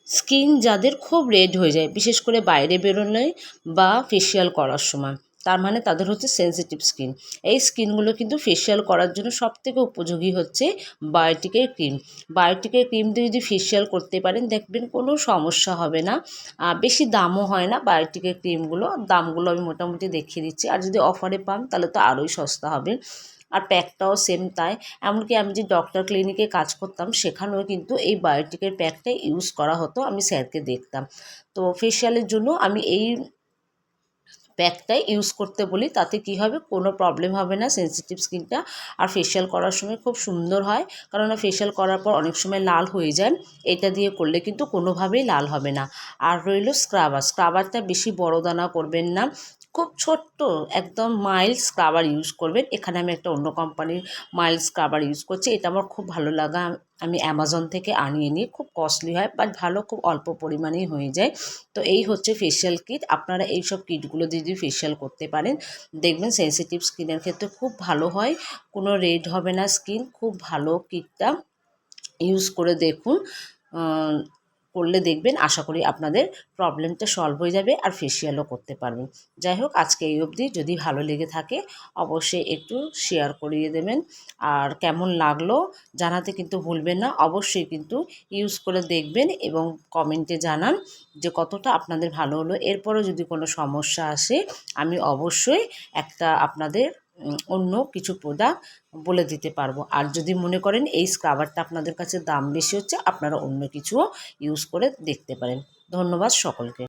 Skin যাদের খুব red হয়ে যায়, বিশেষ করে বাইরে বেরোলে বা ফেসিয়াল করার সময়, তার মানে তাদের হচ্ছে সেনসিটিভ স্কিন। এই স্কিনগুলো কিন্তু ফেসিয়াল করার জন্য সবথেকে উপযোগী হচ্ছে বায়োটিকের ক্রিম। বায়োটিকের ক্রিম দিয়ে যদি ফেসিয়াল করতে পারেন, দেখবেন কোনো সমস্যা হবে না। বেশি দামও হয় না বায়োটিকের ক্রিমগুলো। দামগুলো আমি মোটামুটি দেখিয়ে দিচ্ছি, আর যদি অফারে পান তাহলে তো আরোই সস্তা হবে। আর প্যাকটাও সেম তাই। এমনকি আমি যে ডক্টর ক্লিনিকে কাজ করতাম, সেখানেও কিন্তু এই বায়োটিকের প্যাকটাই ইউজ করা হতো, আমি স্যারকে দেখতাম। তো ফেসিয়ালের জন্য আমি এই প্যাকটাই ইউজ করতে বলি। তাতে কি হবে, কোনো প্রবলেম হবে না সেনসিটিভ স্কিনটা। আর ফেসিয়াল করার সময় খুব সুন্দর হয়, কারণ ফেসিয়াল করার পর অনেক সময় লাল হয়ে যায়। এটা দিয়ে করলে কিন্তু কোনোভাবেই লাল হবে না। আর রইল স্ক্রাবার। স্ক্রাবারটা বেশি বড় দানা করবেন না, খুব ছোট্ট একদম মাইল্ড স্ক্রাবার ইউজ করবেন। এখানে আমি একটা অন্য কোম্পানির মাইল্ড স্ক্রাবার ইউজ করছি, এটা আমার খুব ভালো লাগা। আমি অ্যামাজন থেকে আনিয়ে নিই, খুব কস্টলি হয় বাট ভালো, খুব অল্প পরিমাণেই হয়ে যায়। তো এই হচ্ছে ফেসিয়াল কিট। আপনারা এইসব কিটগুলো দিয়ে যদি ফেসিয়াল করতে পারেন, দেখবেন সেনসিটিভ স্কিনের ক্ষেত্রে খুব ভালো হয়, কোনো রেড হবে না স্কিন। খুব ভালো কিটটা, ইউজ করে দেখুন। করলে দেখবেন, আশা করি আপনাদের প্রবলেমটা সলভ হয়ে যাবে আর ফেসিয়ালও করতে পারবেন। যাই হোক, আজকে এই অবধি। যদি ভালো লেগে থাকে অবশ্যই একটু শেয়ার করিয়ে দেবেন, আর কেমন লাগলো জানাতে কিন্তু ভুলবেন না। অবশ্যই কিন্তু ইউজ করে দেখবেন এবং কমেন্টে জানান যে কতটা আপনাদের ভালো হলো। এরপরও যদি কোনো সমস্যা আসে, আমি অবশ্যই একটা আপনাদের অন্য কিছু প্রোডাক্ট বলে দিতে পারবো। আর যদি মনে করেন এই স্ক্রাবারটা আপনাদের কাছে দাম বেশি হচ্ছে, আপনারা অন্য কিছুও ইউজ করে দেখতে পারেন। ধন্যবাদ সকলকে।